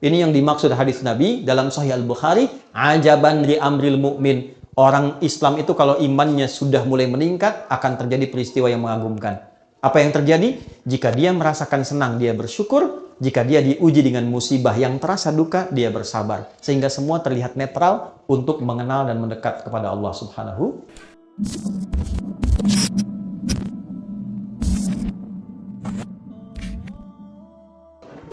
Ini yang dimaksud hadis Nabi dalam Sahih Al-Bukhari, ajaban li amril mu'min. Orang Islam itu kalau imannya sudah mulai meningkat, akan terjadi peristiwa yang mengagumkan. Apa yang terjadi? Jika dia merasakan senang, dia bersyukur. Jika dia diuji dengan musibah yang terasa duka, dia bersabar. Sehingga semua terlihat netral untuk mengenal dan mendekat kepada Allah Subhanahu.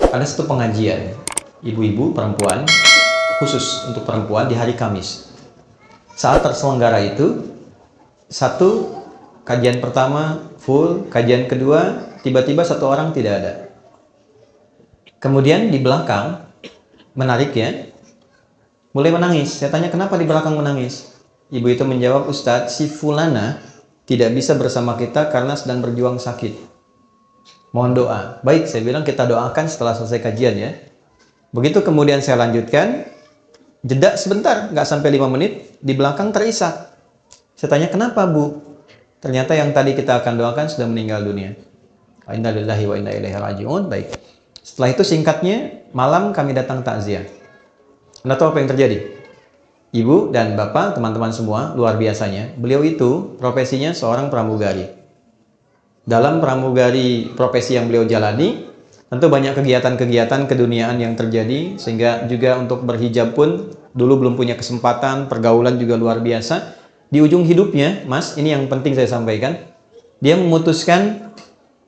Ada satu pengajian, ibu-ibu perempuan, khusus untuk perempuan di hari Kamis. Saat terselenggara itu, satu kajian pertama full, kajian kedua tiba-tiba satu orang tidak ada. Kemudian di belakang, menarik ya, mulai menangis. Saya tanya kenapa di belakang menangis? Ibu itu menjawab, Ustadz, si Fulana tidak bisa bersama kita karena sedang berjuang sakit. Mohon doa. Baik, saya bilang kita doakan setelah selesai kajian ya. Begitu kemudian saya lanjutkan, jeda sebentar, nggak sampai 5 menit, di belakang terisak. Saya tanya, kenapa Bu? Ternyata yang tadi kita akan doakan sudah meninggal dunia. Inna lillahi wa inna ilaihi raji'un. Baik. Setelah itu singkatnya, malam kami datang takziah. Anda tahu apa yang terjadi? Ibu dan Bapak, teman-teman semua, luar biasanya. Beliau itu profesinya seorang pramugari. Dalam pramugari profesi yang beliau jalani, tentu banyak kegiatan-kegiatan keduniaan yang terjadi, sehingga juga untuk berhijab pun dulu belum punya kesempatan, pergaulan juga luar biasa. Di ujung hidupnya, Mas, ini yang penting saya sampaikan, dia memutuskan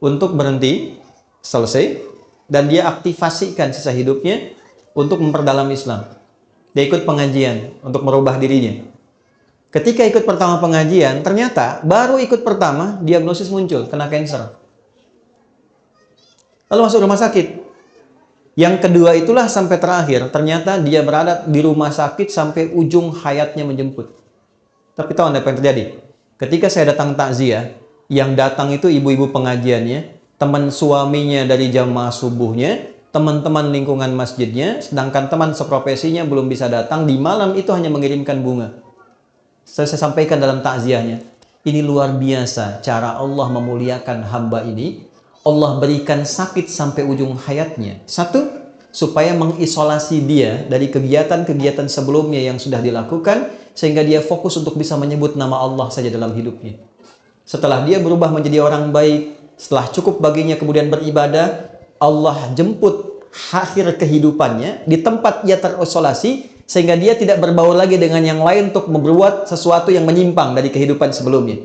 untuk berhenti, selesai, dan dia aktifasikan sisa hidupnya untuk memperdalam Islam. Dia ikut pengajian untuk merubah dirinya. Ketika ikut pertama pengajian, ternyata baru ikut pertama, diagnosis muncul, kena kanker. Lalu masuk rumah sakit. Yang kedua itulah sampai terakhir, ternyata dia berada di rumah sakit sampai ujung hayatnya menjemput. Tapi tahu Anda apa yang terjadi? Ketika saya datang takziah, yang datang itu ibu-ibu pengajiannya, teman suaminya dari jamaah subuhnya, teman-teman lingkungan masjidnya, sedangkan teman seprofesinya belum bisa datang, di malam itu hanya mengirimkan bunga. Saya sampaikan dalam takziahnya, ini luar biasa cara Allah memuliakan hamba ini. Allah berikan sakit sampai ujung hayatnya. Satu, supaya mengisolasi dia dari kegiatan-kegiatan sebelumnya yang sudah dilakukan, sehingga dia fokus untuk bisa menyebut nama Allah saja dalam hidupnya. Setelah dia berubah menjadi orang baik, setelah cukup baginya kemudian beribadah, Allah jemput akhir kehidupannya di tempat dia terisolasi, sehingga dia tidak berbaur lagi dengan yang lain untuk membuat sesuatu yang menyimpang dari kehidupan sebelumnya.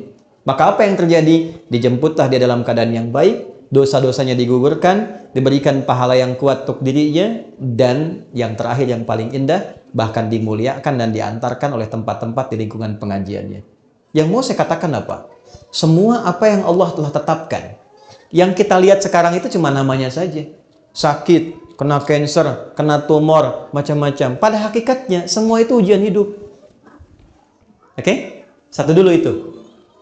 Maka apa yang terjadi? Dijemputlah dia dalam keadaan yang baik, dosa-dosanya digugurkan, diberikan pahala yang kuat untuk dirinya, dan yang terakhir yang paling indah, bahkan dimuliakan dan diantarkan oleh tempat-tempat di lingkungan pengajiannya. Yang mau saya katakan apa? Semua apa yang Allah telah tetapkan, yang kita lihat sekarang itu cuma namanya saja. Sakit, kena kanker, kena tumor, macam-macam. Pada hakikatnya, semua itu ujian hidup. Oke? Satu dulu itu.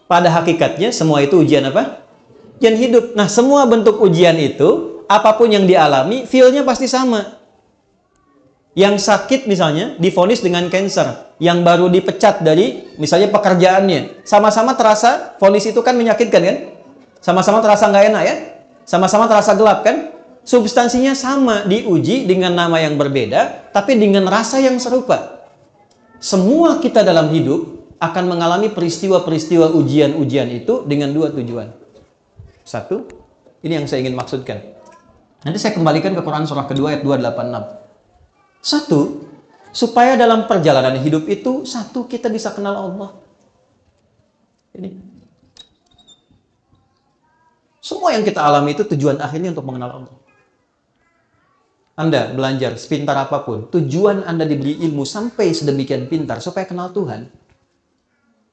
Pada hakikatnya, semua itu ujian apa? Ujian hidup. Nah, semua bentuk ujian itu, apapun yang dialami, feel-nya pasti sama. Yang sakit misalnya, divonis dengan kanker. Yang baru dipecat dari, misalnya pekerjaannya. Sama-sama terasa, vonis itu kan menyakitkan kan? Sama-sama terasa nggak enak ya? Sama-sama terasa gelap kan? Substansinya sama, diuji dengan nama yang berbeda, tapi dengan rasa yang serupa. Semua kita dalam hidup akan mengalami peristiwa-peristiwa ujian-ujian itu dengan dua tujuan. Satu, ini yang saya ingin maksudkan. Nanti saya kembalikan ke Quran surah kedua ayat 286. Satu, supaya dalam perjalanan hidup itu, satu, kita bisa kenal Allah. Ini. Semua yang kita alami itu tujuan akhirnya untuk mengenal Allah. Anda belajar sepintar apapun, tujuan Anda diberi ilmu sampai sedemikian pintar supaya kenal Tuhan.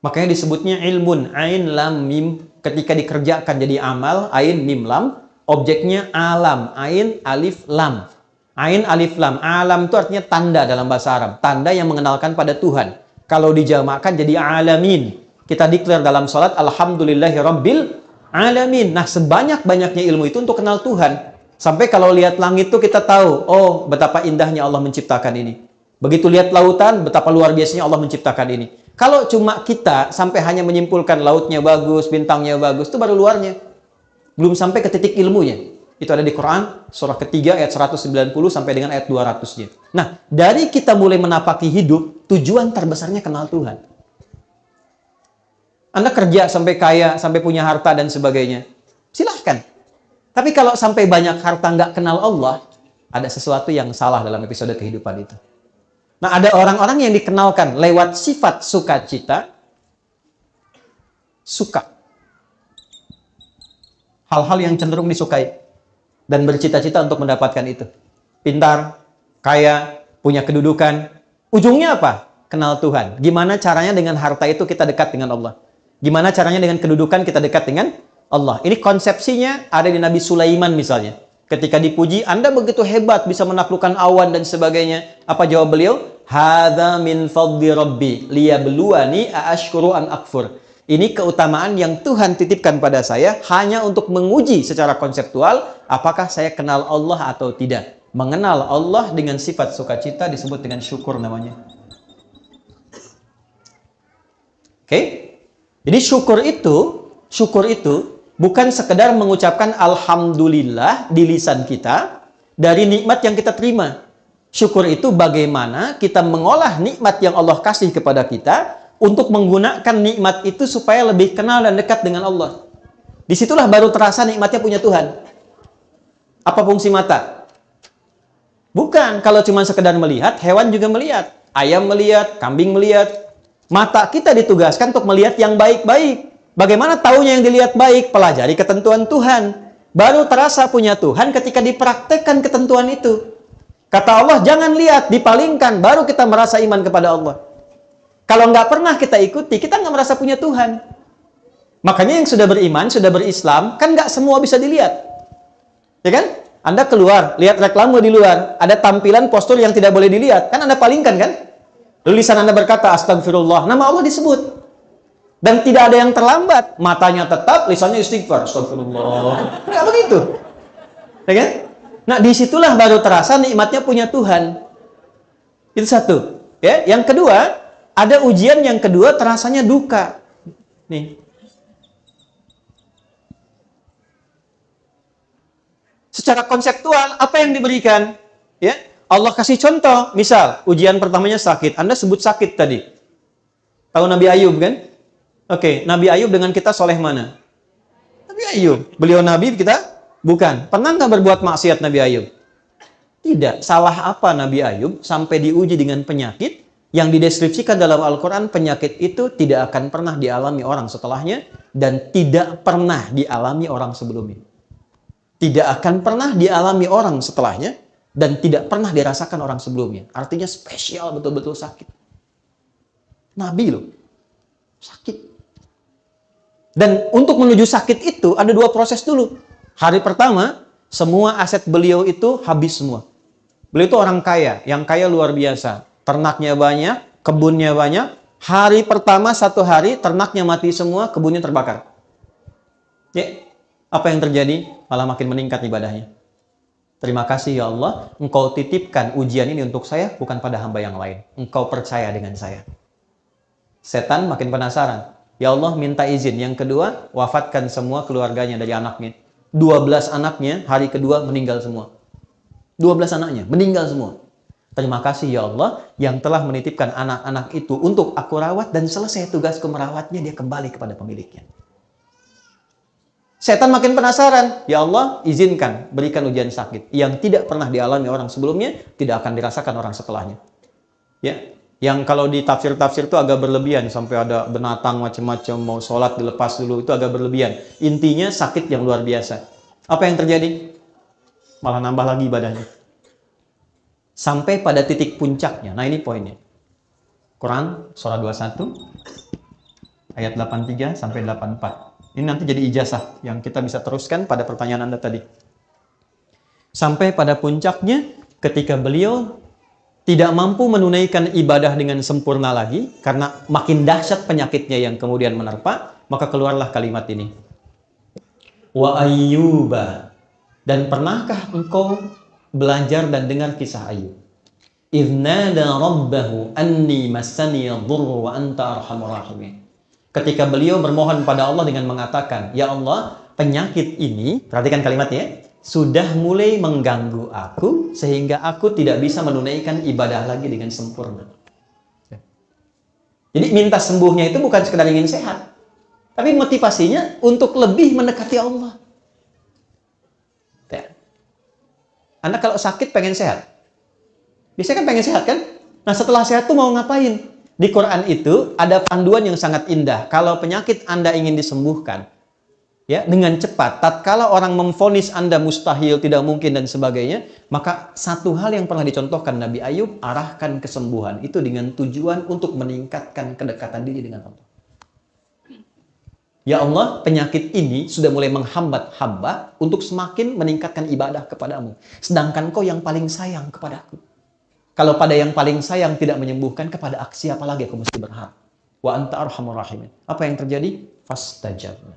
Makanya disebutnya ilmun, ain lam mim. Ketika dikerjakan jadi amal, ain mim lam, objeknya alam, ain alif lam. Ain alif lam, alam itu artinya tanda dalam bahasa Arab, tanda yang mengenalkan pada Tuhan. Kalau dijamakkan jadi alamin. Kita declare dalam salat alhamdulillahi rabbil alamin. Nah, sebanyak-banyaknya ilmu itu untuk kenal Tuhan. Sampai kalau lihat langit itu kita tahu, oh betapa indahnya Allah menciptakan ini. Begitu lihat lautan, betapa luar biasanya Allah menciptakan ini. Kalau cuma kita sampai hanya menyimpulkan lautnya bagus, bintangnya bagus, itu baru luarnya. Belum sampai ke titik ilmunya. Itu ada di Quran, surah ketiga ayat 190 sampai dengan ayat 200-nya. Nah, dari kita mulai menapaki hidup, tujuan terbesarnya kenal Tuhan. Anda kerja sampai kaya, sampai punya harta dan sebagainya. Silahkan. Tapi kalau sampai banyak harta nggak kenal Allah, ada sesuatu yang salah dalam episode kehidupan itu. Nah, ada orang-orang yang dikenalkan lewat sifat sukacita, suka. Hal-hal yang cenderung disukai. Dan bercita-cita untuk mendapatkan itu. Pintar, kaya, punya kedudukan. Ujungnya apa? Kenal Tuhan. Gimana caranya dengan harta itu kita dekat dengan Allah? Gimana caranya dengan kedudukan kita dekat dengan Allah? Ini konsepsinya ada di Nabi Sulaiman misalnya. Ketika dipuji, Anda begitu hebat bisa menaklukkan awan dan sebagainya. Apa jawab beliau? Hadza min fadli rabbi liyabluwani aashkuru an akfur. Ini keutamaan yang Tuhan titipkan pada saya hanya untuk menguji secara konseptual apakah saya kenal Allah atau tidak. Mengenal Allah dengan sifat sukacita disebut dengan syukur namanya. Oke? Jadi syukur itu bukan sekedar mengucapkan alhamdulillah di lisan kita dari nikmat yang kita terima. Syukur itu bagaimana kita mengolah nikmat yang Allah kasih kepada kita untuk menggunakan nikmat itu supaya lebih kenal dan dekat dengan Allah. Disitulah baru terasa nikmatnya punya Tuhan. Apa fungsi mata? Bukan kalau cuma sekedar melihat, hewan juga melihat. Ayam melihat, kambing melihat. Mata kita ditugaskan untuk melihat yang baik-baik. Bagaimana taunya yang dilihat baik? Pelajari ketentuan Tuhan. Baru terasa punya Tuhan ketika dipraktekkan ketentuan itu. Kata Allah, jangan lihat, dipalingkan. Baru kita merasa iman kepada Allah. Kalau nggak pernah kita ikuti, kita nggak merasa punya Tuhan. Makanya yang sudah beriman, sudah berislam, kan nggak semua bisa dilihat. Ya kan? Anda keluar, lihat reklame di luar, ada tampilan postur yang tidak boleh dilihat. Kan Anda palingkan kan? Lalu lisan Anda berkata, astagfirullah, nama Allah disebut. Dan tidak ada yang terlambat. Matanya tetap, lisannya istighfar. Astagfirullah. Nggak begitu. Ya kan? Nah, disitulah baru terasa nikmatnya punya Tuhan. Itu satu. Ya, yang kedua, ada ujian yang kedua terasanya duka. Nih. Secara konseptual, apa yang diberikan? Ya, Allah kasih contoh. Misal, ujian pertamanya sakit. Anda sebut sakit tadi. Tahu Nabi Ayub kan? Oke, Nabi Ayub dengan kita soleh mana? Nabi Ayub. Beliau Nabi, kita bukan. Pernah nggak berbuat maksiat Nabi Ayub? Tidak. Salah apa Nabi Ayub sampai diuji dengan penyakit yang dideskripsikan dalam Al-Quran? Penyakit itu tidak akan pernah dialami orang setelahnya dan tidak pernah dialami orang sebelumnya. Tidak akan pernah dialami orang setelahnya dan tidak pernah dirasakan orang sebelumnya. Artinya spesial, betul-betul sakit. Nabi loh. Sakit. Dan untuk menuju sakit itu ada dua proses dulu. Hari pertama, semua aset beliau itu habis semua. Beliau itu orang kaya, yang kaya luar biasa. Ternaknya banyak, kebunnya banyak. Hari pertama, satu hari, ternaknya mati semua, kebunnya terbakar. Ya, apa yang terjadi? Malah makin meningkat ibadahnya. Terima kasih ya Allah, Engkau titipkan ujian ini untuk saya, bukan pada hamba yang lain. Engkau percaya dengan saya. Setan makin penasaran. Ya Allah, minta izin. Yang kedua, wafatkan semua keluarganya dari anaknya. 12 anaknya, hari kedua meninggal semua. 12 anaknya, meninggal semua. Terima kasih ya Allah yang telah menitipkan anak-anak itu untuk aku rawat dan selesai tugasku merawatnya, dia kembali kepada pemiliknya. Setan makin penasaran. Ya Allah, izinkan berikan ujian sakit yang tidak pernah dialami orang sebelumnya, tidak akan dirasakan orang setelahnya. Ya, yang kalau di tafsir-tafsir itu agak berlebihan sampai ada binatang macam-macam mau sholat dilepas dulu, itu agak berlebihan. Intinya sakit yang luar biasa. Apa yang terjadi? Malah nambah lagi ibadahnya. Sampai pada titik puncaknya. Nah, ini poinnya. Quran surah 21 ayat 83 sampai 84. Ini nanti jadi ijazah yang kita bisa teruskan pada pertanyaan Anda tadi. Sampai pada puncaknya ketika beliau tidak mampu menunaikan ibadah dengan sempurna lagi karena makin dahsyat penyakitnya yang kemudian menerpa, maka keluarlah kalimat ini. Wa ayyuba. Dan pernahkah engkau belajar dan dengar kisah Ayub? Idznada rabbahu anni massani dhurru wa anta arhamur rahimin. Ketika beliau bermohon pada Allah dengan mengatakan, ya Allah, penyakit ini, perhatikan kalimatnya, sudah mulai mengganggu aku sehingga aku tidak bisa menunaikan ibadah lagi dengan sempurna. Jadi minta sembuhnya itu bukan sekedar ingin sehat, tapi motivasinya untuk lebih mendekati Allah. Ya. Anda kalau sakit pengen sehat, biasanya kan pengen sehat kan? Nah setelah sehat tuh mau ngapain? Di Quran itu ada panduan yang sangat indah. Kalau penyakit Anda ingin disembuhkan, ya dengan cepat, tatkala orang memvonis Anda mustahil, tidak mungkin dan sebagainya, maka satu hal yang pernah dicontohkan Nabi Ayub, arahkan kesembuhan itu dengan tujuan untuk meningkatkan kedekatan diri dengan Allah. Ya Allah, penyakit ini sudah mulai menghambat hamba untuk semakin meningkatkan ibadah kepadamu. Sedangkan kau yang paling sayang kepadaku. Kalau pada yang paling sayang tidak menyembuhkan, kepada siapa lagi aku mesti berharap? Wa anta arhamur rahimin. Apa yang terjadi? Fastajabna.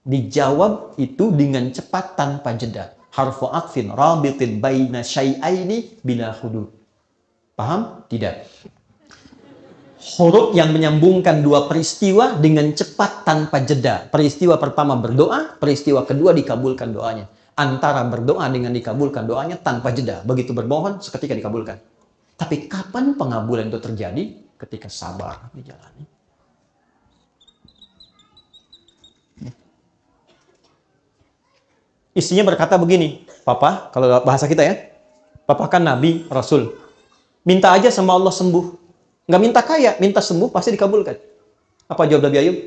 Dijawab itu dengan cepat tanpa jeda. Harfu atfin rabitin baina syai'aini bila hudud. Paham? Tidak. Huruf yang menyambungkan dua peristiwa dengan cepat tanpa jeda. Peristiwa pertama berdoa, peristiwa kedua dikabulkan doanya. Antara berdoa dengan dikabulkan doanya tanpa jeda. Begitu bermohon, seketika dikabulkan. Tapi kapan pengabulan itu terjadi? Ketika sabar dijalani. Istrinya berkata begini, Papa, kalau bahasa kita ya, Papa kan Nabi, Rasul. Minta aja sama Allah sembuh. Nggak minta kaya, minta sembuh, pasti dikabulkan. Apa jawab Nabi Ayub?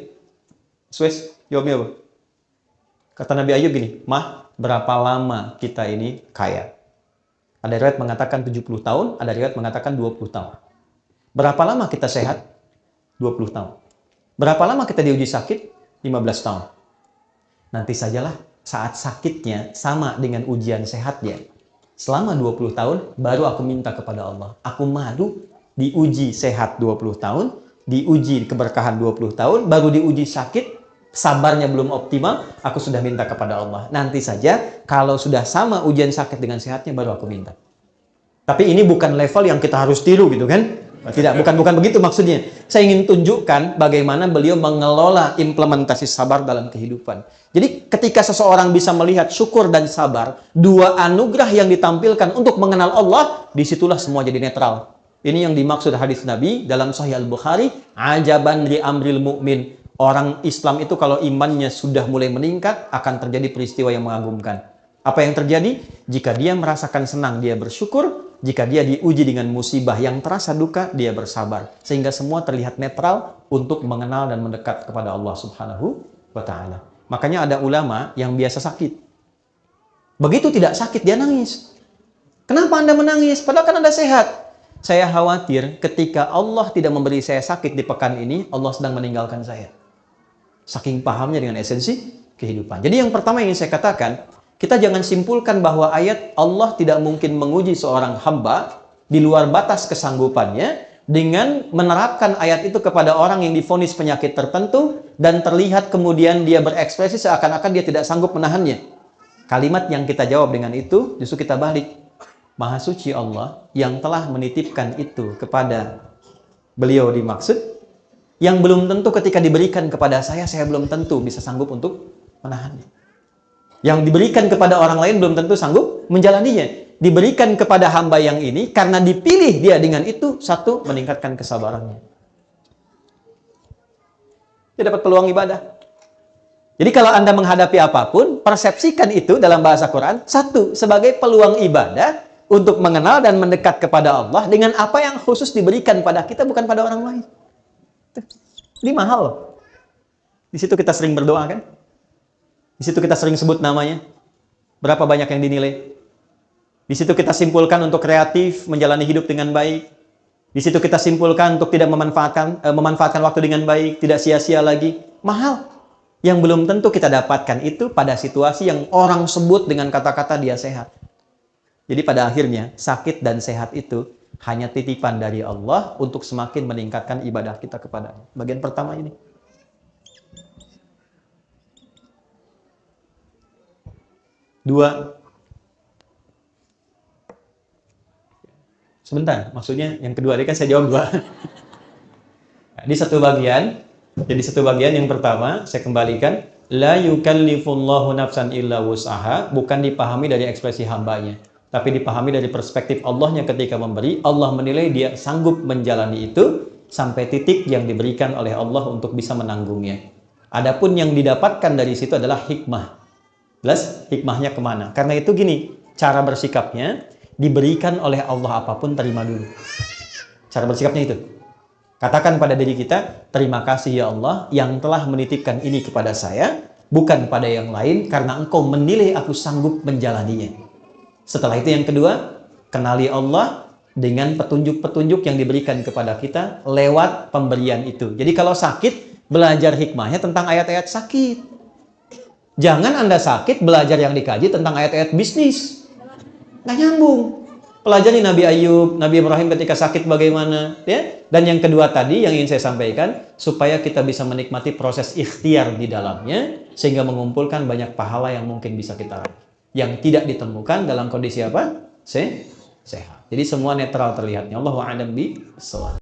Suez, jawabnya apa? Kata Nabi Ayub gini, Mah, berapa lama kita ini kaya? Ada riwayat mengatakan 70 tahun, ada riwayat mengatakan 20 tahun. Berapa lama kita sehat? 20 tahun. Berapa lama kita diuji sakit? 15 tahun. Nanti sajalah saat sakitnya sama dengan ujian sehatnya. Selama 20 tahun, baru aku minta kepada Allah. Aku madu, diuji sehat 20 tahun, diuji keberkahan 20 tahun, baru diuji sakit, sabarnya belum optimal, aku sudah minta kepada Allah. Nanti saja, kalau sudah sama ujian sakit dengan sehatnya, baru aku minta. Tapi ini bukan level yang kita harus tiru gitu kan? Tidak, bukan begitu maksudnya. Saya ingin tunjukkan bagaimana beliau mengelola implementasi sabar dalam kehidupan. Jadi ketika seseorang bisa melihat syukur dan sabar, dua anugerah yang ditampilkan untuk mengenal Allah, disitulah semua jadi netral. Ini yang dimaksud hadis Nabi dalam Sahih Al-Bukhari, ajaban li amril mu'min. Orang Islam itu kalau imannya sudah mulai meningkat, akan terjadi peristiwa yang mengagumkan. Apa yang terjadi? Jika dia merasakan senang, dia bersyukur. Jika dia diuji dengan musibah yang terasa duka, dia bersabar. Sehingga semua terlihat netral untuk mengenal dan mendekat kepada Allah Subhanahu wa Ta'ala. Makanya ada ulama yang biasa sakit. Begitu tidak sakit, dia nangis. Kenapa Anda menangis? Padahal kan Anda sehat. Saya khawatir ketika Allah tidak memberi saya sakit di pekan ini, Allah sedang meninggalkan saya. Saking pahamnya dengan esensi kehidupan. Jadi yang pertama yang ingin saya katakan, kita jangan simpulkan bahwa ayat Allah tidak mungkin menguji seorang hamba di luar batas kesanggupannya dengan menerapkan ayat itu kepada orang yang divonis penyakit tertentu dan terlihat kemudian dia berekspresi seakan-akan dia tidak sanggup menahannya. Kalimat yang kita jawab dengan itu justru kita balik. Maha suci Allah yang telah menitipkan itu kepada beliau dimaksud, yang belum tentu ketika diberikan kepada saya belum tentu bisa sanggup untuk menahannya. Yang diberikan kepada orang lain belum tentu sanggup menjalaninya. Diberikan kepada hamba yang ini karena dipilih dia dengan itu, satu, meningkatkan kesabarannya. Dia dapat peluang ibadah. Jadi kalau Anda menghadapi apapun, persepsikan itu dalam bahasa Quran, satu, sebagai peluang ibadah untuk mengenal dan mendekat kepada Allah dengan apa yang khusus diberikan pada kita, bukan pada orang lain. Ini mahal loh. Di situ kita sering berdoa kan? Di situ kita sering sebut namanya. Berapa banyak yang dinilai? Di situ kita simpulkan untuk kreatif, menjalani hidup dengan baik. Di situ kita simpulkan untuk tidak memanfaatkan waktu dengan baik, tidak sia-sia lagi. Mahal. Yang belum tentu kita dapatkan itu pada situasi yang orang sebut dengan kata-kata dia sehat. Jadi pada akhirnya, sakit dan sehat itu hanya titipan dari Allah untuk semakin meningkatkan ibadah kita kepada-Nya. Bagian pertama ini. Dua. Sebentar, maksudnya yang kedua tadi kan saya jawab dua. Di satu bagian, jadi satu bagian yang pertama saya kembalikan. La yukallifullahu nafsan illa wus'aha bukan dipahami dari ekspresi hambanya, tapi dipahami dari perspektif Allahnya ketika memberi. Allah menilai dia sanggup menjalani itu sampai titik yang diberikan oleh Allah untuk bisa menanggungnya. Adapun yang didapatkan dari situ adalah hikmah. Jelas hikmahnya kemana? Karena itu gini, cara bersikapnya diberikan oleh Allah apapun terima dulu. Cara bersikapnya itu. Katakan pada diri kita, terima kasih ya Allah yang telah menitipkan ini kepada saya, bukan pada yang lain, karena engkau menilai aku sanggup menjalaninya. Setelah itu yang kedua, kenali Allah dengan petunjuk-petunjuk yang diberikan kepada kita lewat pemberian itu. Jadi kalau sakit, belajar hikmahnya tentang ayat-ayat sakit. Jangan Anda sakit, belajar yang dikaji tentang ayat-ayat bisnis. Nggak nyambung. Pelajari Nabi Ayub, Nabi Ibrahim ketika sakit bagaimana, ya. Dan yang kedua tadi yang ingin saya sampaikan, supaya kita bisa menikmati proses ikhtiar di dalamnya, sehingga mengumpulkan banyak pahala yang mungkin bisa kita raih, yang tidak ditemukan dalam kondisi apa? Sehat. Jadi semua netral terlihatnya. Allahu a'lam bishawab.